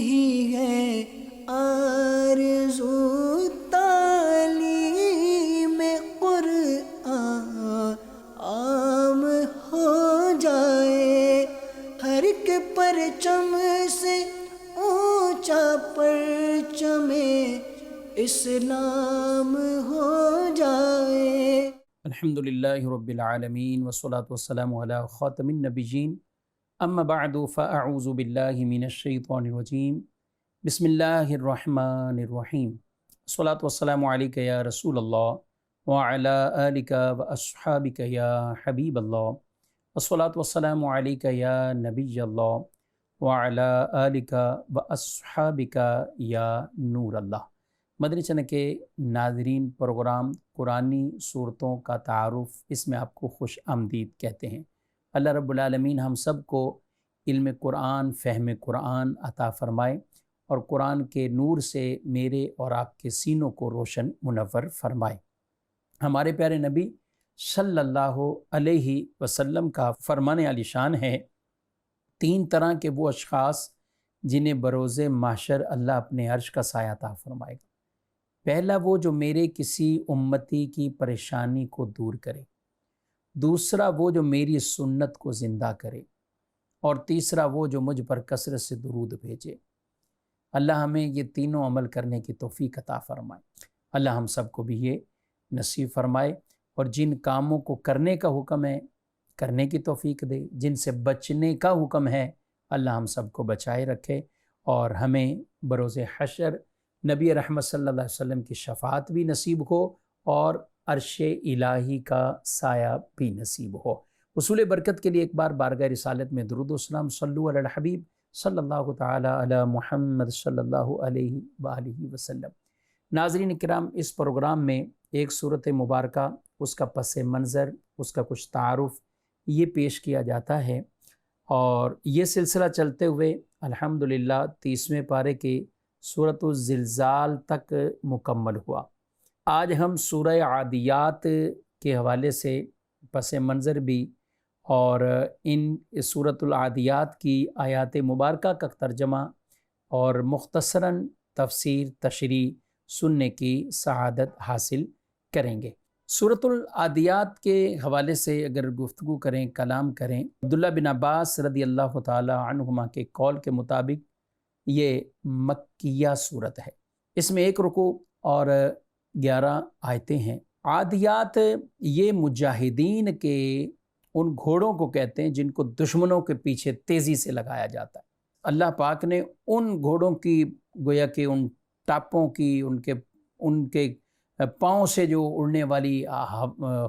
ہی ہے آرزو تعلیم قرآن عام ہو جائے، ہر ایک پرچم سے اونچا پرچم اسلام ہو جائے۔ الحمدللہ رب العالمین والصلاة والسلام علی خاتم النبیین، اما بعد فاعوذ باللہ من الشیطان الرجیم، بسم اللہ الرحمن الرحیم، الصلاة والسلام علیک یا رسول اللہ وعلی آلک واصحابک یا حبیب اللہ، الصلاة والسلام علیک یا نبی اللہ وعلی آلک واصحابک یا نور اللہ۔ مدنی چینل کے ناظرین، پروگرام قرآنی صورتوں کا تعارف، اس میں آپ کو خوش آمدید کہتے ہیں۔ اللہ رب العالمین ہم سب کو علم قرآن، فہم قرآن عطا فرمائے اور قرآن کے نور سے میرے اور آپ کے سینوں کو روشن منور فرمائے۔ ہمارے پیارے نبی صلی اللہ علیہ وسلم کا فرمان عالی شان ہے، 3 طرح کے وہ اشخاص جنہیں بروز محشر اللہ اپنے عرش کا سایہ عطا فرمائے گا۔ پہلا وہ جو میرے کسی امتی کی پریشانی کو دور کرے، دوسرا وہ جو میری سنت کو زندہ کرے، اور تیسرا وہ جو مجھ پر کثرت سے درود بھیجے۔ اللہ ہمیں یہ تینوں عمل کرنے کی توفیق عطا فرمائے۔ اللہ ہم سب کو بھی یہ نصیب فرمائے، اور جن کاموں کو کرنے کا حکم ہے کرنے کی توفیق دے، جن سے بچنے کا حکم ہے اللہ ہم سب کو بچائے رکھے، اور ہمیں بروز حشر نبی رحمت صلی اللہ علیہ وسلم کی شفاعت بھی نصیب ہو اور عرش الہی کا سایہ بھی نصیب ہو۔ حصول برکت کے لیے ایک بار بارگاہ رسالت میں درود و سلام صلو علی الحبیب صلی اللہ تعالی علی محمد صلی اللہ علیہ وآلہ وسلم۔ ناظرین کرام، اس پروگرام میں ایک صورت مبارکہ، اس کا پس منظر، اس کا کچھ تعارف یہ پیش کیا جاتا ہے، اور یہ سلسلہ چلتے ہوئے الحمدللہ 30ویں پارے کے سورۃ الزلزال تک مکمل ہوا۔ آج ہم سورہ عادیات کے حوالے سے پس منظر بھی اور ان سورۃ العادیات کی آیات مبارکہ کا ترجمہ اور مختصراً تفسیر تشریح سننے کی سعادت حاصل کریں گے۔ سورۃ العادیات کے حوالے سے اگر گفتگو کریں، کلام کریں، عبداللہ بن عباس رضی اللہ تعالی عنہما کے قول کے مطابق یہ مکیہ صورت ہے۔ اس میں 1 رکوع اور 11 آیتیں ہیں۔ عادیات یہ مجاہدین کے ان گھوڑوں کو کہتے ہیں جن کو دشمنوں کے پیچھے تیزی سے لگایا جاتا ہے۔ اللہ پاک نے ان گھوڑوں کی، گویا کہ ان ٹاپوں کی، ان کے پاؤں سے جو اڑنے والی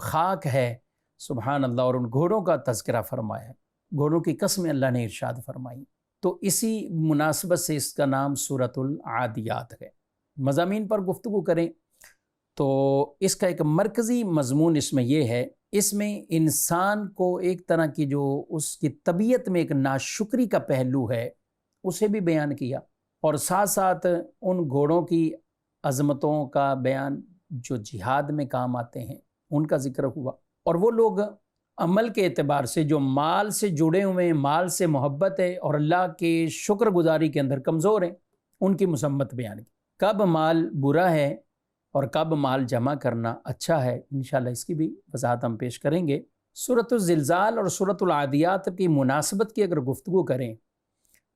خاک ہے، سبحان اللہ، اور ان گھوڑوں کا تذکرہ فرمایا ہے۔ گھوڑوں کی قسم اللہ نے ارشاد فرمائی، تو اسی مناسبت سے اس کا نام سورۃ العادیات ہے۔ مضامین پر گفتگو کریں تو اس کا ایک مرکزی مضمون اس میں یہ ہے، اس میں انسان کو ایک طرح کی جو اس کی طبیعت میں ایک ناشکری کا پہلو ہے اسے بھی بیان کیا، اور ساتھ ساتھ ان گھوڑوں کی عظمتوں کا بیان جو جہاد میں کام آتے ہیں ان کا ذکر ہوا، اور وہ لوگ عمل کے اعتبار سے جو مال سے جڑے ہوئے ہیں، مال سے محبت ہے اور اللہ کے شکر گزاری کے اندر کمزور ہیں، ان کی مذمت بیان کی۔ کب مال برا ہے اور کب مال جمع کرنا اچھا ہے، انشاءاللہ اس کی بھی وضاحت ہم پیش کریں گے۔ سورۃ الزلزال اور سورۃ العادیات کی مناسبت کی اگر گفتگو کریں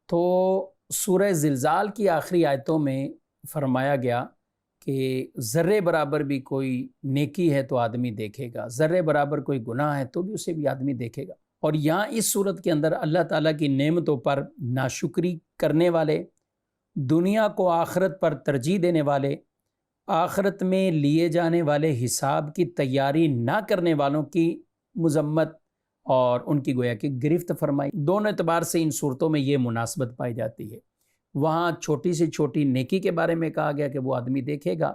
تو سورہ زلزال کی آخری آیتوں میں فرمایا گیا کہ ذرے برابر بھی کوئی نیکی ہے تو آدمی دیکھے گا، ذرے برابر کوئی گناہ ہے تو بھی اسے بھی آدمی دیکھے گا۔ اور یہاں اس صورت کے اندر اللہ تعالیٰ کی نعمتوں پر ناشکری کرنے والے، دنیا کو آخرت پر ترجیح دینے والے، آخرت میں لیے جانے والے حساب کی تیاری نہ کرنے والوں کی مذمت اور ان کی گویا کہ گرفت فرمائی۔ دونوں اعتبار سے ان صورتوں میں یہ مناسبت پائی جاتی ہے۔ وہاں چھوٹی سے چھوٹی نیکی کے بارے میں کہا گیا کہ وہ آدمی دیکھے گا،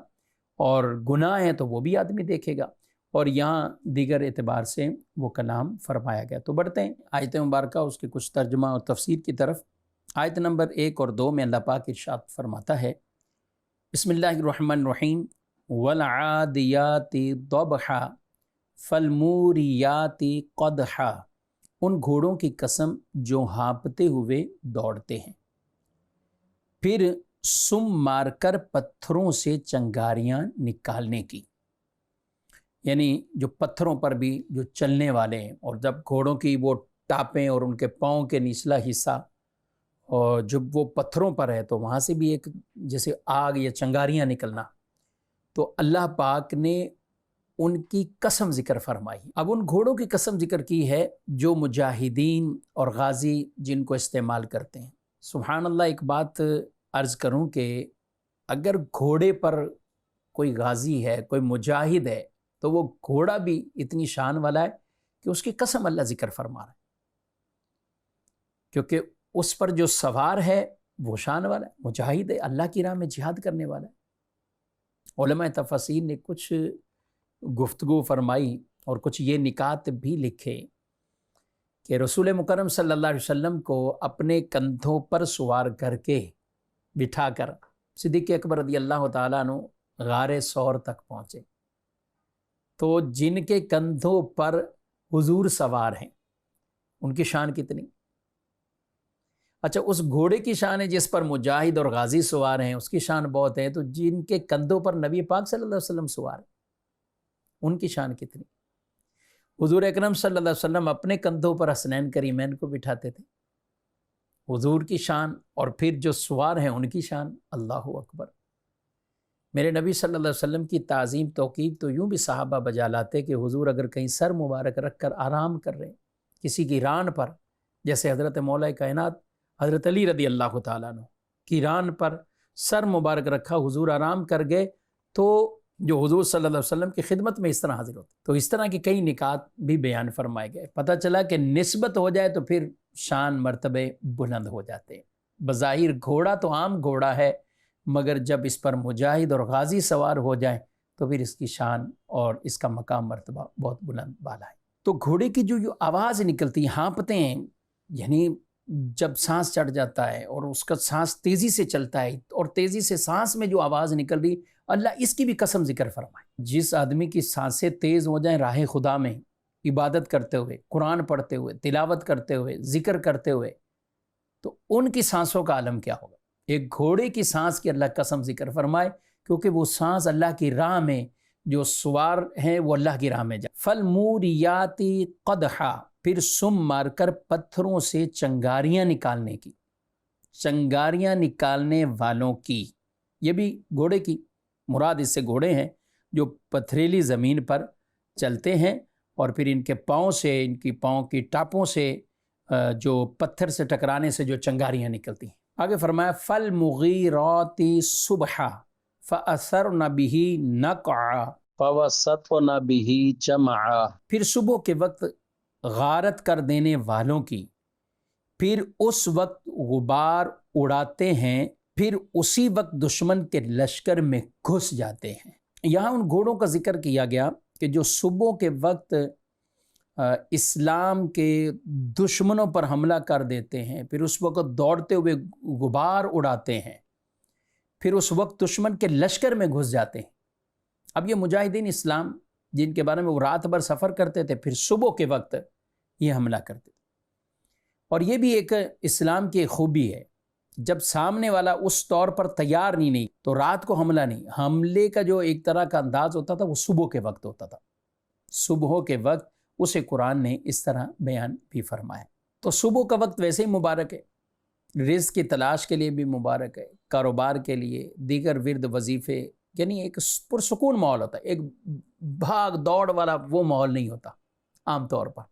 اور گناہ ہے تو وہ بھی آدمی دیکھے گا، اور یہاں دیگر اعتبار سے وہ کلام فرمایا گیا۔ تو بڑھتے ہیں آیت مبارکہ اس کے کچھ ترجمہ اور تفسیر کی طرف۔ آیت نمبر 1 اور 2 میں اللہ پاک ارشاد فرماتا ہے، بسم اللہ الرحمن الرحیم، وَالْعَادِيَاتِ ضَبْحًا فَالْمُورِيَاتِ قَدْحًا، ان گھوڑوں کی قسم جو ہانپتے ہوئے دوڑتے ہیں۔ پھر سم مار کر پتھروں سے چنگاریاں نکالنے کی، یعنی جو پتھروں پر بھی جو چلنے والے ہیں، اور جب گھوڑوں کی وہ ٹاپیں اور ان کے پاؤں کے نچلا حصہ اور جب وہ پتھروں پر ہے تو وہاں سے بھی ایک جیسے آگ یا چنگاریاں نکلنا، تو اللہ پاک نے ان کی قسم ذکر فرمائی۔ اب ان گھوڑوں کی قسم ذکر کی ہے جو مجاہدین اور غازی جن کو استعمال کرتے ہیں۔ سبحان اللہ، ایک بات عرض کروں کہ اگر گھوڑے پر کوئی غازی ہے، کوئی مجاہد ہے، تو وہ گھوڑا بھی اتنی شان والا ہے کہ اس کی قسم اللہ ذکر فرما رہا ہے، کیونکہ اس پر جو سوار ہے وہ شان والا ہے، مجاہد ہے، اللہ کی راہ میں جہاد کرنے والا ہے۔ علماء تفسیر نے کچھ گفتگو فرمائی اور کچھ یہ نکات بھی لکھے کہ رسول مکرم صلی اللہ علیہ وسلم کو اپنے کندھوں پر سوار کر کے بٹھا کر صدیق اکبر رضی اللہ تعالیٰ عنہ غار ثور تک پہنچے، تو جن کے کندھوں پر حضور سوار ہیں ان کی شان کتنی؟ اچھا، اس گھوڑے کی شان ہے جس پر مجاہد اور غازی سوار ہیں، اس کی شان بہت ہے، تو جن کے کندھوں پر نبی پاک صلی اللہ علیہ وسلم سوار ہیں ان کی شان کتنی؟ حضور اکرم صلی اللہ علیہ وسلم اپنے کندھوں پر حسنین کریمین کو بٹھاتے تھے، حضور کی شان، اور پھر جو سوار ہیں ان کی شان، اللہ اکبر۔ میرے نبی صلی اللہ علیہ وسلم کی تعظیم توقیر تو یوں بھی صحابہ بجا لاتے کہ حضور اگر کہیں سر مبارک رکھ کر آرام کر رہے ہیں کسی کی ران پر، جیسے حضرت مولا کائنات حضرت علی رضی اللہ تعالیٰ عنہ کی ران پر سر مبارک رکھا، حضور آرام کر گئے، تو جو حضور صلی اللہ علیہ وسلم کی خدمت میں اس طرح حاضر ہوتے، تو اس طرح کے کئی نکات بھی بیان فرمائے گئے۔ پتہ چلا کہ نسبت ہو جائے تو پھر شان مرتبے بلند ہو جاتے ہیں۔ بظاہر گھوڑا تو عام گھوڑا ہے، مگر جب اس پر مجاہد اور غازی سوار ہو جائیں تو پھر اس کی شان اور اس کا مقام مرتبہ بہت بلند بالا ہے۔ تو گھوڑے کی جو آواز نکلتی ہے، ہانپتے ہیں، یعنی جب سانس چڑھ جاتا ہے اور اس کا سانس تیزی سے چلتا ہے، اور تیزی سے سانس میں جو آواز نکل رہی، اللہ اس کی بھی قسم ذکر فرمائے۔ جس آدمی کی سانسیں تیز ہو جائیں راہ خدا میں، عبادت کرتے ہوئے، قرآن پڑھتے ہوئے، تلاوت کرتے ہوئے، ذکر کرتے ہوئے، تو ان کی سانسوں کا عالم کیا ہوگا؟ ایک گھوڑے کی سانس کی اللہ قسم ذکر فرمائے، کیونکہ وہ سانس اللہ کی راہ میں جو سوار ہیں وہ اللہ کی راہ میں جائے۔ فالموریاتی قدحا، پھر سم مار کر پتھروں سے چنگاریاں نکالنے کی، چنگاریاں نکالنے والوں کی، یہ بھی گھوڑے کی مراد، اس سے گھوڑے ہیں جو پتھریلی زمین پر چلتے ہیں اور پھر ان کے پاؤں سے، ان کی پاؤں کی ٹاپوں سے جو پتھر سے ٹکرانے سے جو چنگاریاں نکلتی ہیں۔ آگے فرمایا فالمغیرات صبحا فأثرن به نقعا فوسطن به جمعا، پھر صبح کے وقت غارت کر دینے والوں کی، پھر اس وقت غبار اڑاتے ہیں، پھر اسی وقت دشمن کے لشکر میں گھس جاتے ہیں۔ یہاں ان گھوڑوں کا ذکر کیا گیا کہ جو صبح کے وقت اسلام کے دشمنوں پر حملہ کر دیتے ہیں، پھر اس وقت دوڑتے ہوئے غبار اڑاتے ہیں، پھر اس وقت دشمن کے لشکر میں گھس جاتے ہیں۔ اب یہ مجاہدین اسلام جن کے بارے میں وہ رات بھر سفر کرتے تھے، پھر صبح کے وقت یہ حملہ کرتے تھے۔ اور یہ بھی ایک اسلام کی خوبی ہے، جب سامنے والا اس طور پر تیار نہیں تو رات کو حملہ نہیں، حملے کا جو ایک طرح کا انداز ہوتا تھا وہ صبح کے وقت ہوتا تھا۔ صبح کے وقت اسے قرآن نے اس طرح بیان بھی فرمایا۔ تو صبح کا وقت ویسے ہی مبارک ہے، رزق کی تلاش کے لیے بھی مبارک ہے، کاروبار کے لیے، دیگر ورد وظیفے، یعنی ایک پرسکون ماحول ہوتا ہے، ایک بھاگ دوڑ والا وہ ماحول نہیں ہوتا عام طور پر۔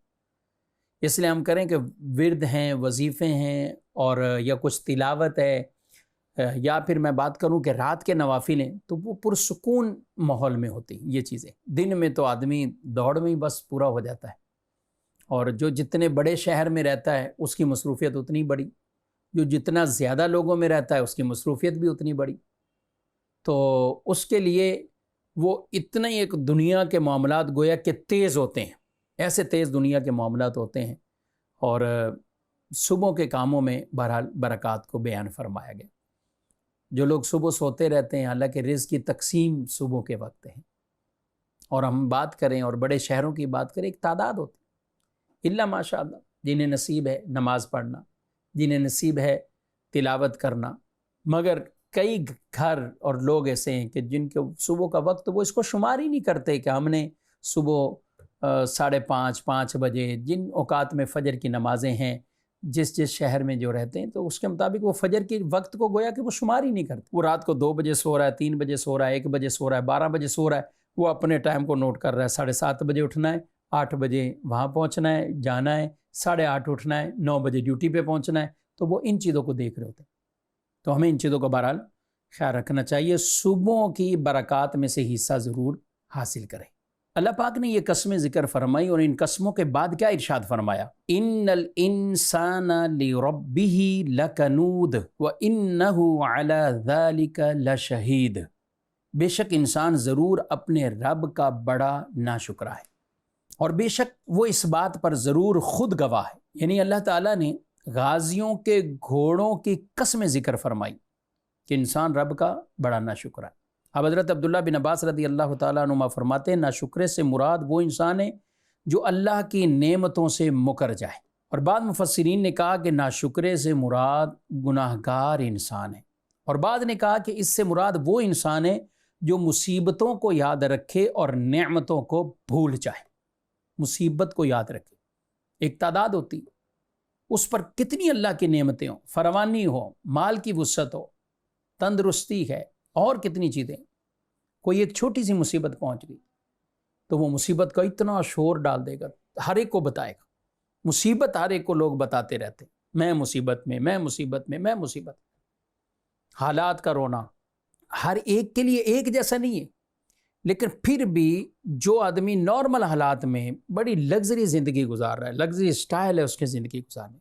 اس لیے ہم کریں کہ ورد ہیں، وظیفے ہیں، اور یا کچھ تلاوت ہے، یا پھر میں بات کروں کہ رات کے نوافل ہیں، تو وہ پرسکون ماحول میں ہوتی ہیں یہ چیزیں۔ دن میں تو آدمی دوڑ میں ہی بس پورا ہو جاتا ہے، اور جو جتنے بڑے شہر میں رہتا ہے اس کی مصروفیت اتنی بڑی، جو جتنا زیادہ لوگوں میں رہتا ہے اس کی مصروفیت بھی اتنی بڑی، تو اس کے لیے وہ اتنا ہی ایک دنیا کے معاملات گویا کہ تیز ہوتے ہیں، ایسے تیز دنیا کے معاملات ہوتے ہیں، اور صبح کے کاموں میں بہرحال برکات کو بیان فرمایا گیا۔ جو لوگ صبح سوتے رہتے ہیں، حالانکہ رزق کی تقسیم صبح کے وقت ہے، اور ہم بات کریں اور بڑے شہروں کی بات کریں، ایک تعداد ہوتی ہے، اللہ ماشاء اللہ، جنہیں نصیب ہے نماز پڑھنا، جنہیں نصیب ہے تلاوت کرنا، مگر کئی گھر اور لوگ ایسے ہیں کہ جن کے صبح کا وقت وہ اس کو شمار ہی نہیں کرتے کہ ہم نے صبح 5:30 بجے جن اوقات میں فجر کی نمازیں ہیں جس شہر میں جو رہتے ہیں تو اس کے مطابق وہ فجر کے وقت کو گویا کہ وہ شمار ہی نہیں کرتے. وہ رات کو 2 بجے سو رہا ہے، 3 بجے سو رہا ہے، 1 بجے سو رہا ہے، 12 بجے سو رہا ہے، وہ اپنے ٹائم کو نوٹ کر رہا ہے. 7:30 بجے اٹھنا ہے، 8 بجے وہاں پہنچنا ہے، جانا ہے، 8:30 اٹھنا ہے، 9 بجے ڈیوٹی پہ پہنچنا ہے. تو وہ ان چیزوں کو دیکھ رہے ہوتے ہیں. تو ہمیں ان چیزوں کا بہرحال خیال رکھنا چاہیے. صبح کی برکات میں سے حصہ ضرور حاصل کریں. اللہ پاک نے یہ قسمیں ذکر فرمائی اور ان قسموں کے بعد کیا ارشاد فرمایا؟ ان الانسان لربہ لکنود وانہ علی ذلک لشہید. بے شک انسان ضرور اپنے رب کا بڑا ناشکرا ہے اور بے شک وہ اس بات پر ضرور خود گواہ ہے. یعنی اللہ تعالیٰ نے غازیوں کے گھوڑوں کی قسمیں ذکر فرمائی کہ انسان رب کا بڑا ناشکرا ہے. اب حضرت عبداللہ بن عباس رضی اللہ تعالیٰ عنہما فرماتے ہیں ناشکرے سے مراد وہ انسان ہے جو اللہ کی نعمتوں سے مکر جائے. اور بعض مفسرین نے کہا کہ ناشکرے سے مراد گناہ گار انسان ہے، اور بعض نے کہا کہ اس سے مراد وہ انسان ہے جو مصیبتوں کو یاد رکھے اور نعمتوں کو بھول جائے. مصیبت کو یاد رکھے، ایک تعداد ہوتی ہے اس پر کتنی اللہ کی نعمتیں ہوں، فراوانی ہو، مال کی وسعت ہو، تندرستی ہے اور کتنی چیزیں، کوئی ایک چھوٹی سی مصیبت پہنچ گئی تو وہ مصیبت کا اتنا شور ڈال دے گا، ہر ایک کو بتائے گا. مصیبت ہر ایک کو لوگ بتاتے رہتے، میں مصیبت میں، میں مصیبت میں، میں مصیبت. حالات کا رونا ہر ایک کے لیے ایک جیسا نہیں ہے، لیکن پھر بھی جو آدمی نارمل حالات میں بڑی لگژری زندگی گزار رہا ہے، لگژری سٹائل ہے اس کے زندگی گزارنے،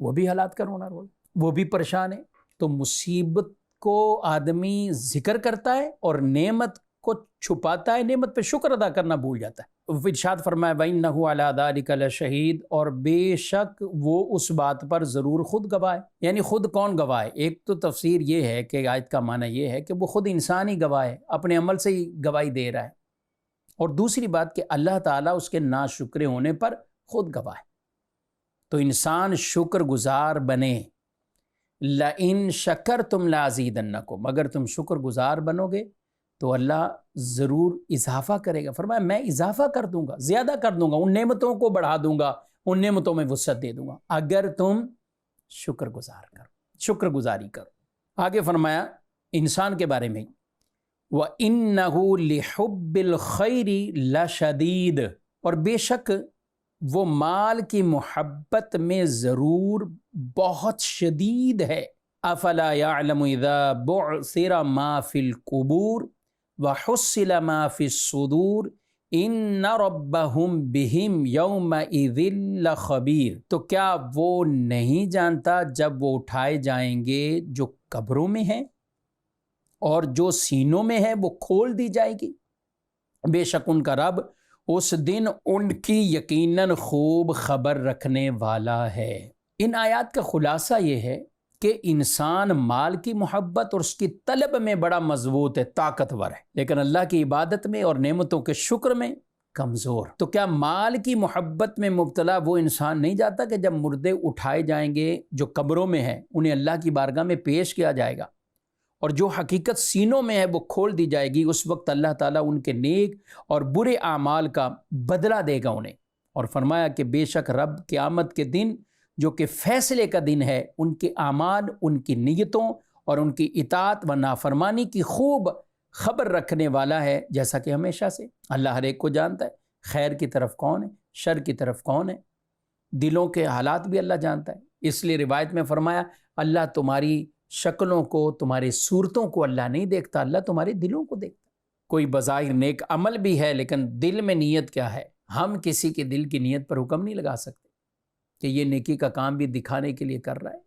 وہ بھی حالات کا رونا رول، وہ بھی پریشان ہے. تو مصیبت کو آدمی ذکر کرتا ہے اور نعمت کو چھپاتا ہے، نعمت پہ شکر ادا کرنا بھول جاتا ہے. ارشاد فرمایا وَإِنَّهُ عَلَىٰ ذَلِكَ لَشَهِيدٌ، اور بے شک وہ اس بات پر ضرور خود گواہ ہے. یعنی خود کون گواہ ہے؟ ایک تو تفسیر یہ ہے کہ آیت کا معنی یہ ہے کہ وہ خود انسان ہی گواہ ہے، اپنے عمل سے ہی گواہی دے رہا ہے. اور دوسری بات کہ اللہ تعالیٰ اس کے ناشکرے ہونے پر خود گواہ ہے. تو انسان شکر گزار بنے. لَإِن شَكَرْتُمْ لَأَزِيدَنَّكُمْ، اگر تم شکر گزار بنو گے تو اللہ ضرور اضافہ کرے گا. فرمایا میں اضافہ کر دوں گا، زیادہ کر دوں گا، ان نعمتوں کو بڑھا دوں گا، ان نعمتوں میں وسعت دے دوں گا اگر تم شکر گزار کرو، شکر گزاری کرو. آگے فرمایا انسان کے بارے میں وَإِنَّهُ لِحُبِّ الْخَيْرِ لَشَدِيدٌ، اور بے شک وہ مال کی محبت میں ضرور بہت شدید ہے. افلا يعلم اذا بعثر ما في القبور وحصل ما في الصدور ان ربهم بهم يومئذ لخبیر. تو کیا وہ نہیں جانتا جب وہ اٹھائے جائیں گے جو قبروں میں ہیں اور جو سینوں میں ہے وہ کھول دی جائے گی، بے شک ان کا رب اس دن ان کی یقیناً خوب خبر رکھنے والا ہے. ان آیات کا خلاصہ یہ ہے کہ انسان مال کی محبت اور اس کی طلب میں بڑا مضبوط ہے، طاقتور ہے، لیکن اللہ کی عبادت میں اور نعمتوں کے شکر میں کمزور. تو کیا مال کی محبت میں مبتلا وہ انسان نہیں جاتا کہ جب مردے اٹھائے جائیں گے جو قبروں میں ہیں انہیں اللہ کی بارگاہ میں پیش کیا جائے گا اور جو حقیقت سینوں میں ہے وہ کھول دی جائے گی، اس وقت اللہ تعالیٰ ان کے نیک اور برے اعمال کا بدلہ دے گا انہیں. اور فرمایا کہ بے شک رب قیامت کے دن جو کہ فیصلے کا دن ہے، ان کے اعمال، ان کی نیتوں اور ان کی اطاعت و نافرمانی کی خوب خبر رکھنے والا ہے. جیسا کہ ہمیشہ سے اللہ ہر ایک کو جانتا ہے، خیر کی طرف کون ہے، شر کی طرف کون ہے، دلوں کے حالات بھی اللہ جانتا ہے. اس لیے روایت میں فرمایا اللہ تمہاری شکلوں کو، تمہاری صورتوں کو اللہ نہیں دیکھتا، اللہ تمہارے دلوں کو دیکھتا. کوئی بظاہر نیک عمل بھی ہے لیکن دل میں نیت کیا ہے؟ ہم کسی کے دل کی نیت پر حکم نہیں لگا سکتے کہ یہ نیکی کا کام بھی دکھانے کے لیے کر رہا ہے،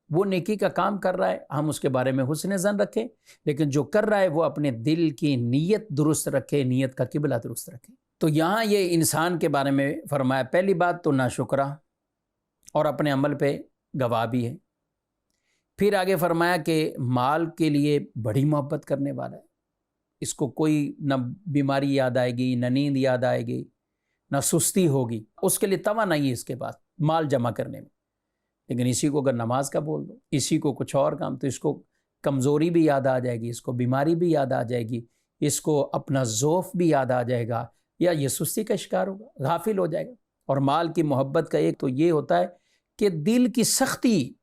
وہ نیکی کا کام کر رہا ہے، ہم اس کے بارے میں حسن ظن رکھیں، لیکن جو کر رہا ہے وہ اپنے دل کی نیت درست رکھے، نیت کا قبلہ درست رکھے. تو یہاں یہ انسان کے بارے میں فرمایا. پہلی بات تو ناشکرا اور اپنے عمل پہ گواہ بھی ہے. پھر آگے فرمایا کہ مال کے لیے بڑی محبت کرنے والا ہے، اس کو کوئی نہ بیماری یاد آئے گی، نہ نیند یاد آئے گی، نہ سستی ہوگی، اس کے لیے توانائی ہے اس کے پاس مال جمع کرنے میں. لیکن اسی کو اگر نماز کا بول دو، اسی کو کچھ اور کام، تو اس کو کمزوری بھی یاد آ جائے گی، اس کو بیماری بھی یاد آ جائے گی، اس کو اپنا ضعف بھی یاد آ جائے گا، یا یہ سستی کا شکار ہوگا، غافل ہو جائے گا۔ اور مال کی محبت کا ایک تو یہ ہوتا ہے کہ دل کی سختی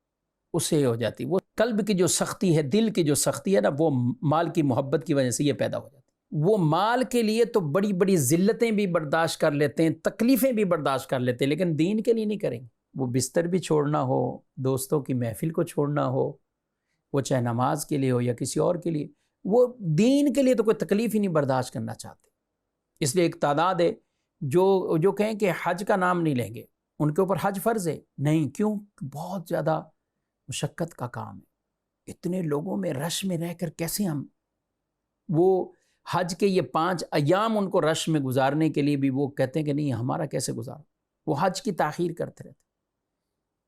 اسے ہو جاتی، وہ قلب کی جو سختی ہے، دل کی جو سختی ہے نا، وہ مال کی محبت کی وجہ سے یہ پیدا ہو جاتی ہے۔ وہ مال کے لیے تو بڑی بڑی ذلتیں بھی برداشت کر لیتے ہیں، تکلیفیں بھی برداشت کر لیتے ہیں، لیکن دین کے لیے نہیں کریں گے۔ وہ بستر بھی چھوڑنا ہو، دوستوں کی محفل کو چھوڑنا ہو، وہ چاہے نماز کے لیے ہو یا کسی اور کے لیے، وہ دین کے لیے تو کوئی تکلیف ہی نہیں برداشت کرنا چاہتے۔ اس لیے ایک تعداد ہے جو کہیں کہ حج کا نام نہیں لیں گے، ان کے اوپر حج فرض ہے نہیں، کیوں؟ بہت زیادہ مشقت کا کام ہے، اتنے لوگوں میں رش میں رہ کر کیسے ہم وہ حج کے یہ 5 ایام ان کو رش میں گزارنے کے لیے بھی وہ کہتے ہیں کہ نہیں، ہمارا کیسے گزارا، وہ حج کی تاخیر کرتے رہتے۔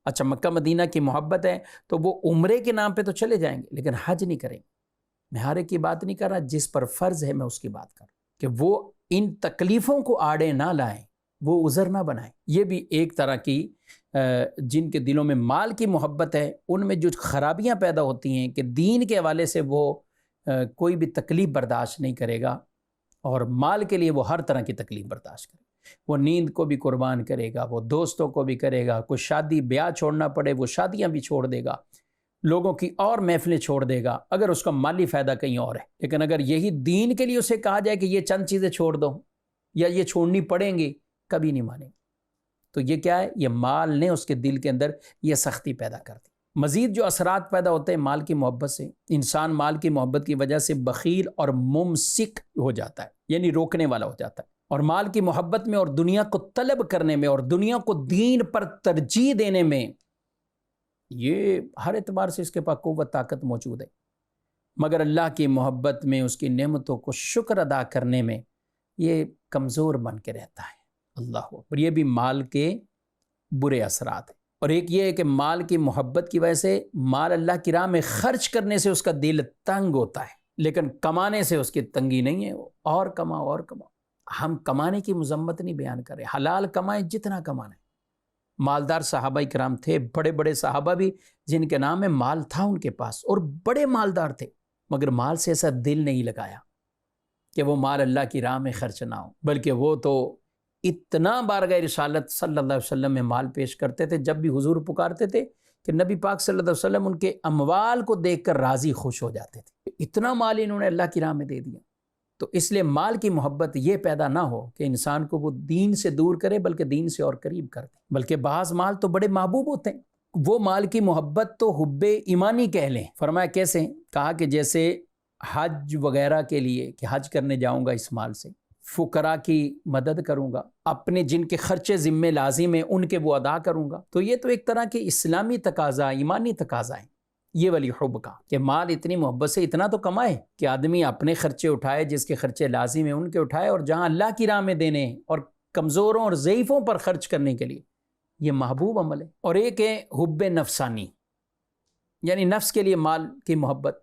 اچھا، مکہ مدینہ کی محبت ہے تو وہ عمرے کے نام پہ تو چلے جائیں گے لیکن حج نہیں کریں گے۔ میں ہر ایک کی بات نہیں کر رہا، جس پر فرض ہے میں اس کی بات کر رہا ہوں کہ وہ ان تکلیفوں کو آڑے نہ لائیں، وہ عذر نہ بنائیں۔ یہ بھی ایک طرح کی جن کے دلوں میں مال کی محبت ہے، ان میں جو خرابیاں پیدا ہوتی ہیں کہ دین کے حوالے سے وہ کوئی بھی تکلیف برداشت نہیں کرے گا، اور مال کے لیے وہ ہر طرح کی تکلیف برداشت کرے گا۔ وہ نیند کو بھی قربان کرے گا، وہ دوستوں کو بھی کرے گا، کوئی شادی بیاہ چھوڑنا پڑے وہ شادیاں بھی چھوڑ دے گا، لوگوں کی اور محفلیں چھوڑ دے گا، اگر اس کا مالی فائدہ کہیں اور ہے۔ لیکن اگر یہی دین کے لیے اسے کہا جائے کہ یہ چند چیزیں چھوڑ دو یا یہ چھوڑنی پڑیں گی، کبھی نہیں مانیں گے۔ تو یہ کیا ہے؟ یہ مال نے اس کے دل کے اندر یہ سختی پیدا کر دی۔ مزید جو اثرات پیدا ہوتے ہیں مال کی محبت سے، انسان مال کی محبت کی وجہ سے بخیل اور ممسک ہو جاتا ہے، یعنی روکنے والا ہو جاتا ہے۔ اور مال کی محبت میں اور دنیا کو طلب کرنے میں اور دنیا کو دین پر ترجیح دینے میں، یہ ہر اعتبار سے اس کے پاس قوت طاقت موجود ہے، مگر اللہ کی محبت میں، اس کی نعمتوں کو شکر ادا کرنے میں یہ کمزور بن کے رہتا ہے۔ اللہ اکبر۔ یہ بھی مال کے برے اثرات ہیں۔ اور ایک یہ ہے کہ مال کی محبت کی وجہ سے مال اللہ کی راہ میں خرچ کرنے سے اس کا دل تنگ ہوتا ہے، لیکن کمانے سے اس کی تنگی نہیں ہے، وہ اور کماؤ اور کماؤ۔ ہم کمانے کی مذمت نہیں بیان کر رہے، حلال کمائیں جتنا کمانا ہے۔ مالدار صحابہ کرام تھے، بڑے بڑے صحابہ بھی جن کے نام میں مال تھا ان کے پاس، اور بڑے مالدار تھے، مگر مال سے ایسا دل نہیں لگایا کہ وہ مال اللہ کی راہ میں خرچ نہ ہو، بلکہ وہ تو اتنا بارگاہ رسالت صلی اللہ علیہ وسلم میں مال پیش کرتے تھے، جب بھی حضور پکارتے تھے کہ نبی پاک صلی اللہ علیہ وسلم ان کے اموال کو دیکھ کر راضی خوش ہو جاتے تھے۔ اتنا مال انہوں نے اللہ کی راہ میں دے دیا۔ تو اس لیے مال کی محبت یہ پیدا نہ ہو کہ انسان کو وہ دین سے دور کرے، بلکہ دین سے اور قریب کر دے۔ بلکہ بعض مال تو بڑے محبوب ہوتے ہیں، وہ مال کی محبت تو حب ایمانی کہہ لیں۔ فرمایا کیسے؟ کہا کہ جیسے حج وغیرہ کے لیے کہ حج کرنے جاؤں گا اس مال سے، فقراء کی مدد کروں گا، اپنے جن کے خرچے ذمے لازم ہیں ان کے وہ ادا کروں گا۔ تو یہ تو ایک طرح کے اسلامی تقاضا، ایمانی تقاضا ہے یہ والی حب کا، کہ مال اتنی محبت سے اتنا تو کمائے کہ آدمی اپنے خرچے اٹھائے، جس کے خرچے لازم ہیں ان کے اٹھائے، اور جہاں اللہ کی راہ میں دینے اور کمزوروں اور ضعیفوں پر خرچ کرنے کے لیے یہ محبوب عمل ہے۔ اور ایک ہے حب نفسانی، یعنی نفس کے لیے مال کی محبت،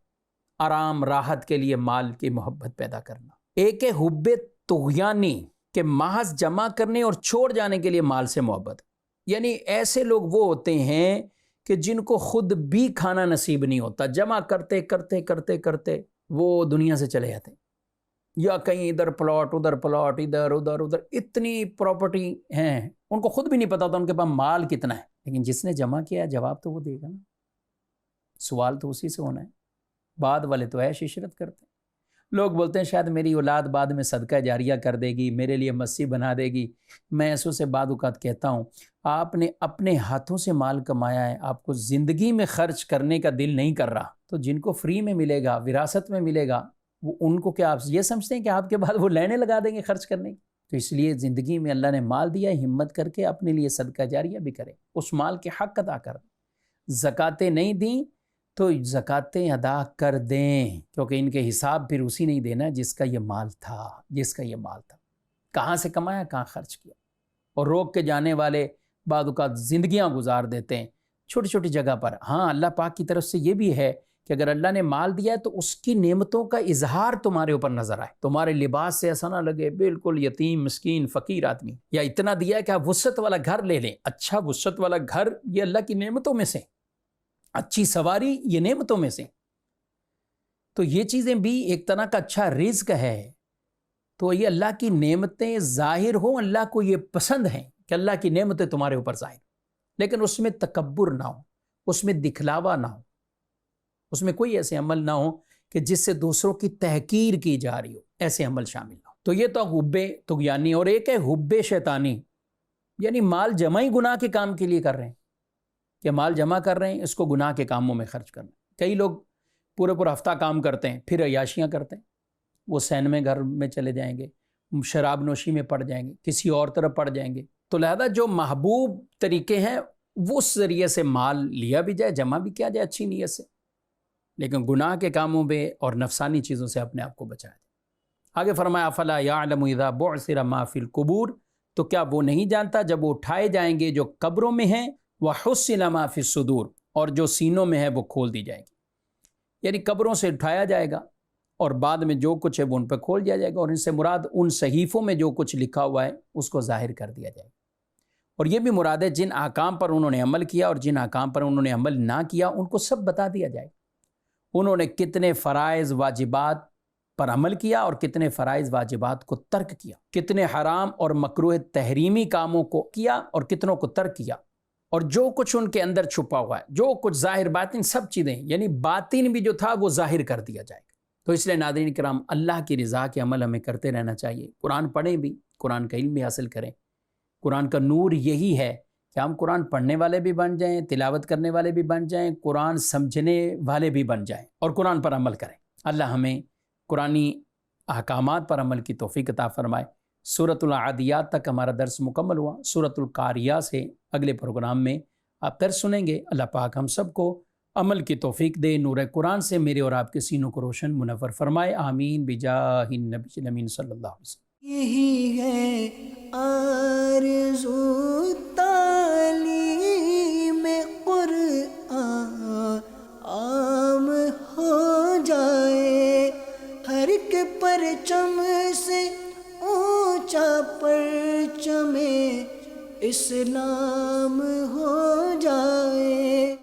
آرام راحت کے لیے مال کی محبت پیدا کرنا۔ ایک ہے حب طغیانی، کہ محض جمع کرنے اور چھوڑ جانے کے لیے مال سے محبت، یعنی ایسے لوگ وہ ہوتے ہیں کہ جن کو خود بھی کھانا نصیب نہیں ہوتا، جمع کرتے کرتے کرتے کرتے وہ دنیا سے چلے جاتے ہیں، یا کہیں ادھر پلاٹ ادھر پلاٹ، ادھر ادھر ادھر، اتنی پراپرٹی ہیں ان کو خود بھی نہیں پتا ہوتا ان کے پاس مال کتنا ہے۔ لیکن جس نے جمع کیا جواب تو وہ دے گا نا، سوال تو اسی سے ہونا ہے۔ بعد والے تو عیش عشرت کرتے ہیں، لوگ بولتے ہیں شاید میری اولاد بعد میں صدقہ جاریہ کر دے گی، میرے لیے مسجد بنا دے گی۔ میں ایسوں سے بعد اوقات کہتا ہوں، آپ نے اپنے ہاتھوں سے مال کمایا ہے، آپ کو زندگی میں خرچ کرنے کا دل نہیں کر رہا، تو جن کو فری میں ملے گا، وراثت میں ملے گا، وہ ان کو کیا آپ یہ سمجھتے ہیں کہ آپ کے بعد وہ لینے لگا دیں گے خرچ کرنے کی؟ تو اس لیے زندگی میں اللہ نے مال دیا ہے، ہمت کر کے اپنے لیے صدقہ جاریہ بھی کریں، اس مال کے حق ادا کر دیں۔ زکاتیں نہیں دیں تو زکاتیں ادا کر دیں، کیونکہ ان کے حساب پھر اسی نہیں دینا جس کا یہ مال تھا، جس کا یہ مال تھا، کہاں سے کمایا، کہاں خرچ کیا۔ اور روک کے جانے والے بعض اوقات زندگیاں گزار دیتے ہیں چھوٹی چھوٹی جگہ پر۔ ہاں، اللہ پاک کی طرف سے یہ بھی ہے کہ اگر اللہ نے مال دیا ہے تو اس کی نعمتوں کا اظہار تمہارے اوپر نظر آئے، تمہارے لباس سے ایسا نہ لگے بالکل یتیم مسکین فقیر آدمی، یا اتنا دیا ہے کہ آپ وسعت والا گھر لے لیں۔ اچھا، وسعت والا گھر یہ اللہ کی نعمتوں میں سے، اچھی سواری یہ نعمتوں میں سے، تو یہ چیزیں بھی ایک طرح کا اچھا رزق ہے. تو یہ اللہ کی نعمتیں ظاہر ہوں، اللہ کو یہ پسند ہیں کہ اللہ کی نعمتیں تمہارے اوپر ظاہر، لیکن اس میں تکبر نہ ہو، اس میں دکھلاوا نہ ہو، اس میں کوئی ایسے عمل نہ ہو کہ جس سے دوسروں کی تحقیر کی جا رہی ہو، ایسے عمل شامل نہ ہو. تو یہ تو حب طغیانی. اور ایک ہے حب شیطانی، یعنی مال جمع ہی گناہ کے کام کے لیے کر رہے ہیں، کہ مال جمع کر رہے ہیں اس کو گناہ کے کاموں میں خرچ کرنا. کئی لوگ پورا ہفتہ کام کرتے ہیں، پھر عیاشیاں کرتے ہیں. وہ سینمے گھر میں چلے جائیں گے، شراب نوشی میں پڑ جائیں گے، کسی اور طرف پڑ جائیں گے. تو لہذا جو محبوب طریقے ہیں وہ اس ذریعے سے مال لیا بھی جائے، جمع بھی کیا جائے اچھی نیت سے، لیکن گناہ کے کاموں میں اور نفسانی چیزوں سے اپنے آپ کو بچایا جائے. آگے فرمایا افلا یعلم اذا بعثر ما فی القبور، تو کیا وہ نہیں جانتا جب وہ اٹھائے جائیں گے جو قبروں میں ہیں، وحصل ما فی الصدور، اور جو سینوں میں ہے وہ کھول دی جائے گی. یعنی قبروں سے اٹھایا جائے گا اور بعد میں جو کچھ ہے وہ ان پہ کھول دیا جائے گا، اور ان سے مراد ان صحیفوں میں جو کچھ لکھا ہوا ہے اس کو ظاہر کر دیا جائے گا. اور یہ بھی مراد ہے جن احکام پر انہوں نے عمل کیا اور جن احکام پر انہوں نے عمل نہ کیا ان کو سب بتا دیا جائے گا. انہوں نے کتنے فرائض واجبات پر عمل کیا اور کتنے فرائض واجبات کو ترک کیا، کتنے حرام اور مکروہ تحریمی کاموں کو کیا اور کتنوں کو ترک کیا، اور جو کچھ ان کے اندر چھپا ہوا ہے، جو کچھ ظاہر باطن سب چیزیں، یعنی باطن بھی جو تھا وہ ظاہر کر دیا جائے گا. تو اس لیے ناظرین کرام، اللہ کی رضا کے عمل ہمیں کرتے رہنا چاہیے. قرآن پڑھیں بھی، قرآن کا علم بھی حاصل کریں. قرآن کا نور یہی ہے کہ ہم قرآن پڑھنے والے بھی بن جائیں، تلاوت کرنے والے بھی بن جائیں، قرآن سمجھنے والے بھی بن جائیں اور قرآن پر عمل کریں. اللہ ہمیں قرآنی احکامات پر عمل کی توفیق عطا فرمائے. سورۃ العادیات تک ہمارا درس مکمل ہوا. سورۃ القاریہ سے اگلے پروگرام میں آپ درس سنیں گے. اللہ پاک ہم سب کو عمل کی توفیق دے، نور قرآن سے میرے اور آپ کے سینوں کو روشن منور فرمائے. آمین بجاہ النبی الامین صلی اللہ علیہ وسلم. یہی ہے آرزو تعلیم قرآن عام ہو جائے، ہر ایک پرچم سے اونچا پرچم اسلام ہو جائے.